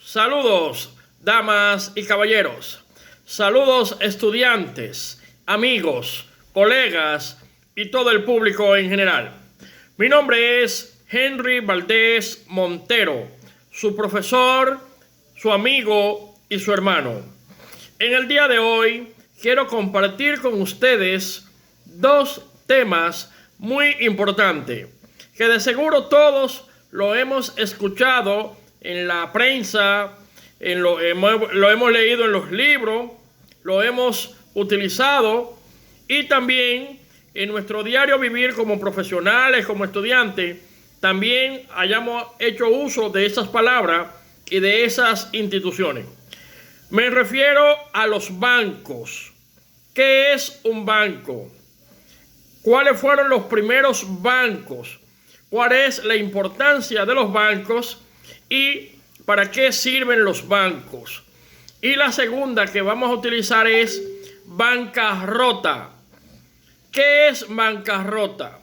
Saludos, damas y caballeros. Saludos, estudiantes, amigos, colegas y todo el público en general. Mi nombre es Henry Valdés Montero, su profesor, su amigo y su hermano. En el día de hoy quiero compartir con ustedes dos temas muy importantes que de seguro todos lo hemos escuchado en la prensa, lo hemos leído en los libros, lo hemos utilizado y también en nuestro diario vivir como profesionales, como estudiantes, también hayamos hecho uso de esas palabras y de esas instituciones. Me refiero a los bancos. ¿Qué es un banco? ¿Cuáles fueron los primeros bancos? ¿Cuál es la importancia de los bancos y para qué sirven los bancos? Y la segunda que vamos a utilizar es bancarrota. ¿Qué es bancarrota?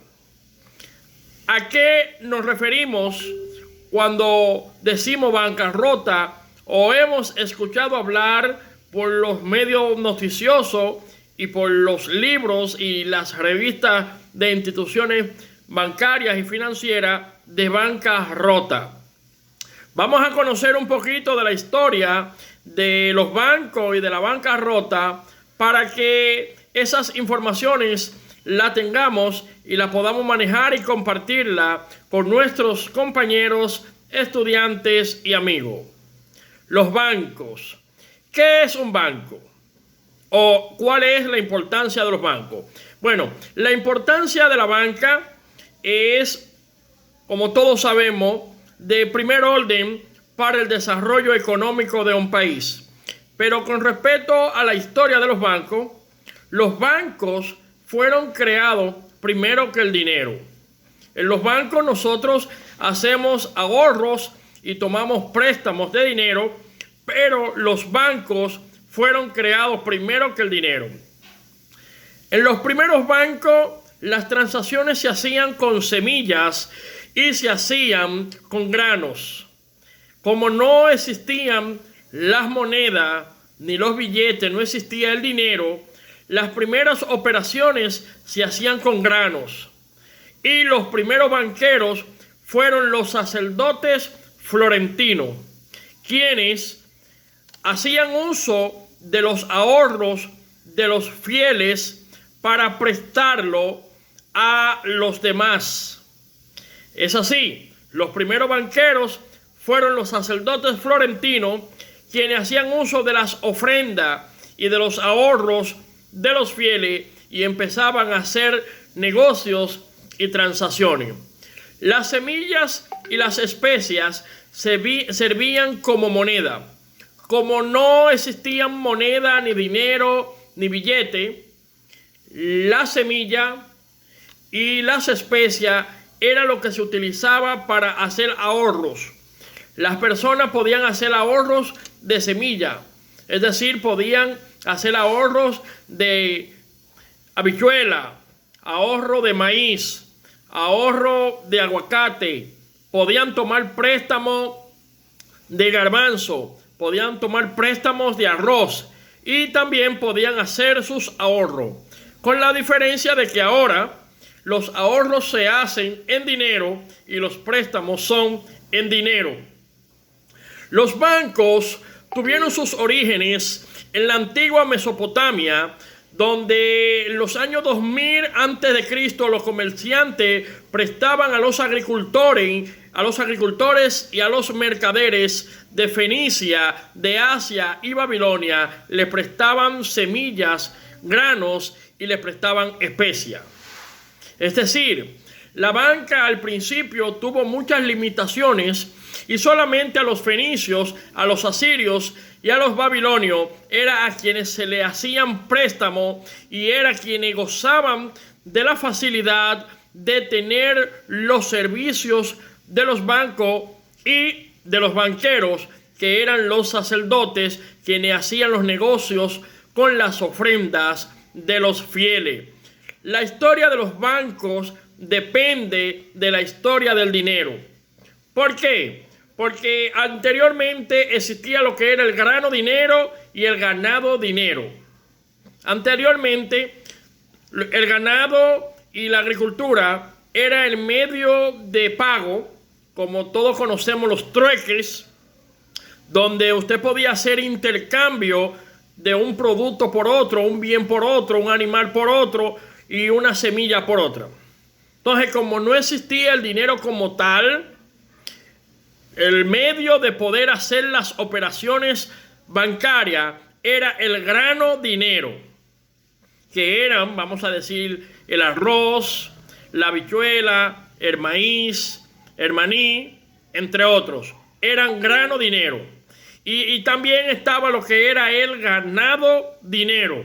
¿A qué nos referimos cuando decimos bancarrota o hemos escuchado hablar por los medios noticiosos y por los libros y las revistas de instituciones bancarias y financieras de bancarrota? Vamos a conocer un poquito de la historia de los bancos y de la bancarrota para que esas informaciones la tengamos y la podamos manejar y compartirla con nuestros compañeros, estudiantes y amigos. Los bancos. ¿Qué es un banco? ¿O cuál es la importancia de los bancos? Bueno, la importancia de la banca es, como todos sabemos, de primer orden para el desarrollo económico de un país. Pero con respecto a la historia de los bancos fueron creados primero que el dinero. En los bancos nosotros hacemos ahorros y tomamos préstamos de dinero, pero los bancos fueron creados primero que el dinero. En los primeros bancos las transacciones se hacían con semillas y se hacían con granos. Como no existían las monedas ni los billetes, no existía el dinero, las primeras operaciones se hacían con granos. Y los primeros banqueros fueron los sacerdotes florentinos, quienes hacían uso de los ahorros de los fieles para prestarlo a los demás. Es así, los primeros banqueros fueron los sacerdotes florentinos quienes hacían uso de las ofrendas y de los ahorros de los fieles y empezaban a hacer negocios y transacciones. Las semillas y las especias servían como moneda. Como no existían moneda, ni dinero, ni billete, la semilla y las especias era lo que se utilizaba para hacer ahorros. Las personas podían hacer ahorros de semilla, es decir, podían hacer ahorros de habichuela, ahorro de maíz, ahorro de aguacate, podían tomar préstamos de garbanzo, podían tomar préstamos de arroz y también podían hacer sus ahorros. Con la diferencia de que ahora los ahorros se hacen en dinero y los préstamos son en dinero. Los bancos tuvieron sus orígenes en la antigua Mesopotamia, donde en los años 2000 a.C. los comerciantes prestaban a los agricultores y a los mercaderes de Fenicia, de Asia y Babilonia, le prestaban semillas, granos y le prestaban especias. Es decir, la banca al principio tuvo muchas limitaciones y solamente a los fenicios, a los asirios y a los babilonios era a quienes se le hacían préstamos y era quienes gozaban de la facilidad de tener los servicios de los bancos y de los banqueros, que eran los sacerdotes quienes hacían los negocios con las ofrendas de los fieles. La historia de los bancos depende de la historia del dinero. ¿Por qué? porque anteriormente existía lo que era el grano dinero y el ganado dinero. Anteriormente, el ganado y la agricultura era el medio de pago, como todos conocemos los trueques, donde usted podía hacer intercambio de un producto por otro, un bien por otro, un animal por otro y una semilla por otra. Entonces, como no existía el dinero como tal, el medio de poder hacer las operaciones bancarias era el grano dinero, que eran, vamos a decir, el arroz, la habichuela, el maíz, el maní, entre otros. Eran grano dinero. Y también estaba lo que era el ganado dinero.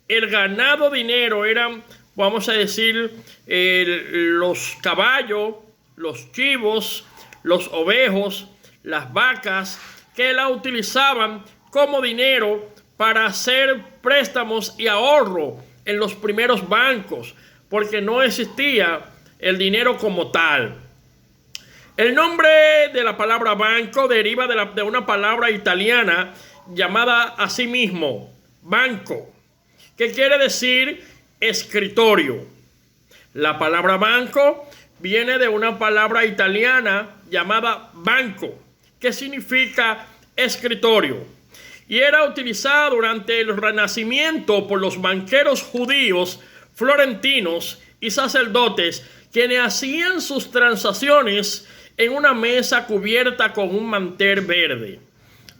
El ganado dinero eran, vamos a decir, los caballos, los chivos, los ovejos, las vacas, que la utilizaban como dinero para hacer préstamos y ahorro en los primeros bancos, porque no existía el dinero como tal. El nombre de la palabra banco deriva de una palabra italiana llamada así mismo, banco, que quiere decir escritorio. La palabra banco viene de una palabra italiana llamada banco, que significa escritorio, y era utilizada durante el Renacimiento por los banqueros judíos, florentinos y sacerdotes, quienes hacían sus transacciones en una mesa cubierta con un mantel verde.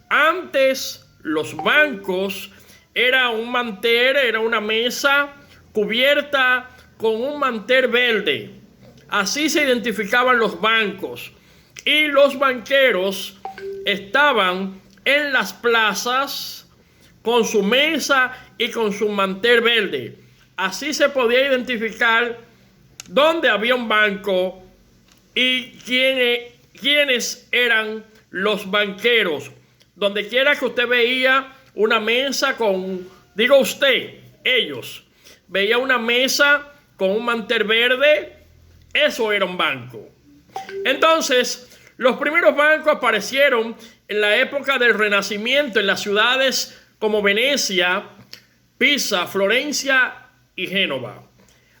Antes, los bancos era una mesa cubierta con un mantel verde. Así se identificaban los bancos. Y los banqueros estaban en las plazas con su mesa y con su mantel verde. Así se podía identificar dónde había un banco y quiénes eran los banqueros. Donde quiera que usted veía una mesa ellos veía una mesa con un mantel verde, eso era un banco. Entonces, los primeros bancos aparecieron en la época del Renacimiento en las ciudades como Venecia, Pisa, Florencia y Génova.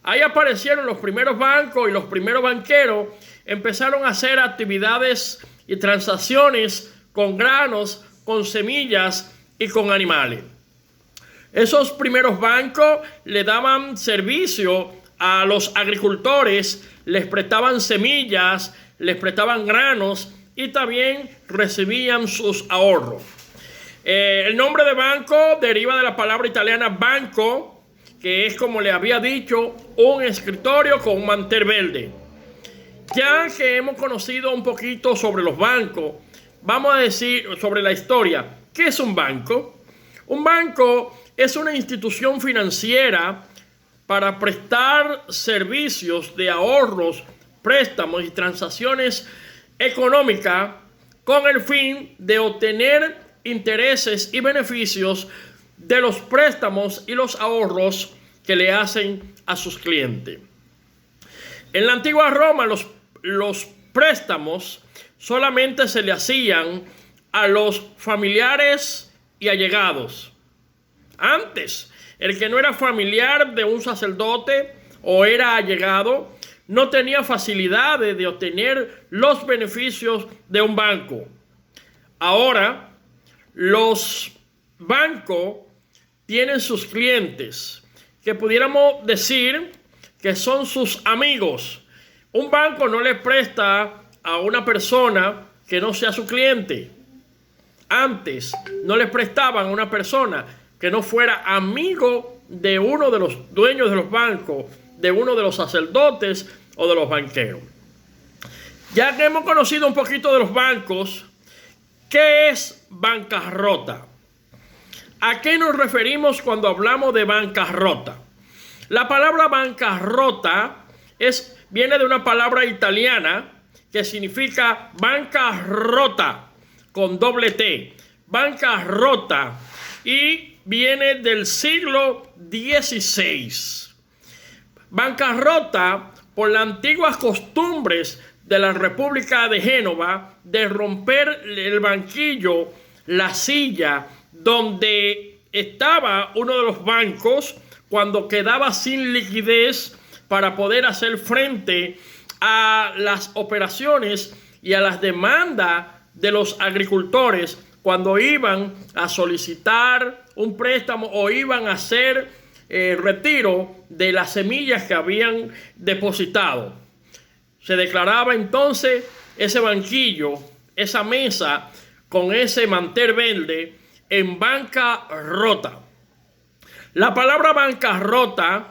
Ahí aparecieron los primeros bancos y los primeros banqueros empezaron a hacer actividades y transacciones con granos, con semillas y con animales. Esos primeros bancos le daban servicio a los agricultores, les prestaban semillas, les prestaban granos y también recibían sus ahorros. El nombre de banco deriva de la palabra italiana banco, que es, como le había dicho, un escritorio con un mantel verde. Ya que hemos conocido un poquito sobre los bancos, vamos a decir sobre la historia. ¿Qué es un banco? Un banco es una institución financiera para prestar servicios de ahorros, préstamos y transacciones económicas con el fin de obtener intereses y beneficios de los préstamos y los ahorros que le hacen a sus clientes. En la antigua Roma, los préstamos solamente se le hacían a los familiares y allegados. Antes, el que no era familiar de un sacerdote o era allegado, no tenía facilidades de obtener los beneficios de un banco. Ahora, los bancos tienen sus clientes, que pudiéramos decir que son sus amigos. Un banco no le presta a una persona que no sea su cliente. Antes no le prestaban a una persona que no fuera amigo de uno de los dueños de los bancos, de uno de los sacerdotes o de los banqueros. Ya que hemos conocido un poquito de los bancos, ¿qué es bancarrota? ¿A qué nos referimos cuando hablamos de bancarrota? La palabra bancarrota viene de una palabra italiana que significa bancarrota con doble T, bancarrota, y viene del siglo XVI. Bancarrota por las antiguas costumbres de la República de Génova de romper el banquillo, la silla donde estaba uno de los bancos cuando quedaba sin liquidez para poder hacer frente a las operaciones y a las demandas de los agricultores cuando iban a solicitar un préstamo o iban a hacer retiro de las semillas que habían depositado. Se declaraba entonces ese banquillo, esa mesa con ese mantel verde en bancarrota. La palabra bancarrota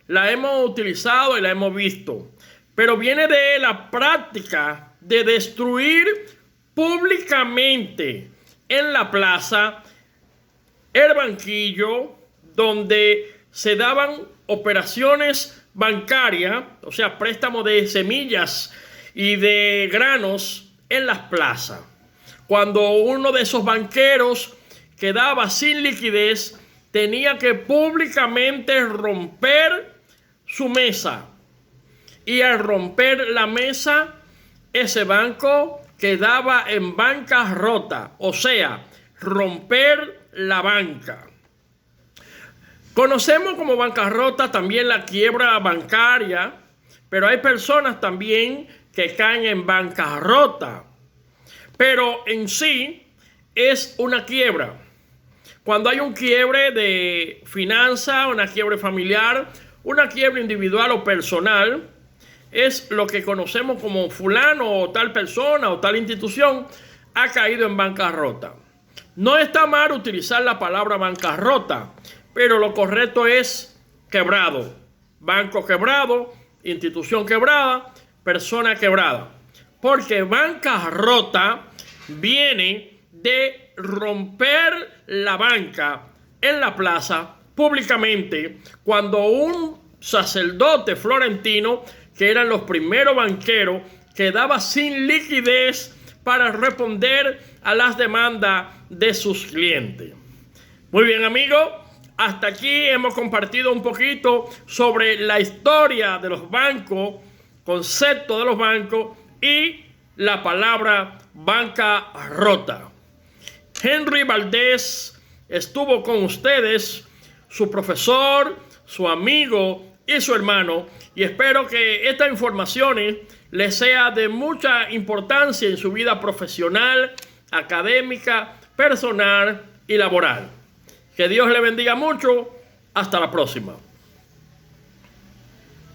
la hemos utilizado y la hemos visto, pero viene de la práctica de destruir públicamente en la plaza el banquillo donde se daban operaciones bancarias, o sea, préstamo de semillas y de granos en las plazas. Cuando uno de esos banqueros quedaba sin liquidez, tenía que públicamente romper su mesa. Y al romper la mesa, ese banco quedaba en bancarrota, o sea, romper la banca. Conocemos como bancarrota también la quiebra bancaria, pero hay personas también que caen en bancarrota. Pero en sí es una quiebra. Cuando hay un quiebre de finanza, una quiebre familiar, una quiebra individual o personal, es lo que conocemos como fulano o tal persona o tal institución ha caído en bancarrota. No está mal utilizar la palabra bancarrota, pero lo correcto es quebrado. Banco quebrado, institución quebrada, persona quebrada. Porque bancarrota viene de romper la banca en la plaza públicamente cuando un sacerdote florentino, que eran los primeros banqueros, quedaba sin liquidez para responder a las demandas de sus clientes. Muy bien, amigos, hasta aquí hemos compartido un poquito sobre la historia de los bancos, concepto de los bancos y la palabra bancarrota. Henry Valdés estuvo con ustedes, su profesor, su amigo y su hermano, y espero que estas informaciones les sea de mucha importancia en su vida profesional, académica, personal y laboral. Que Dios le bendiga mucho. Hasta la próxima.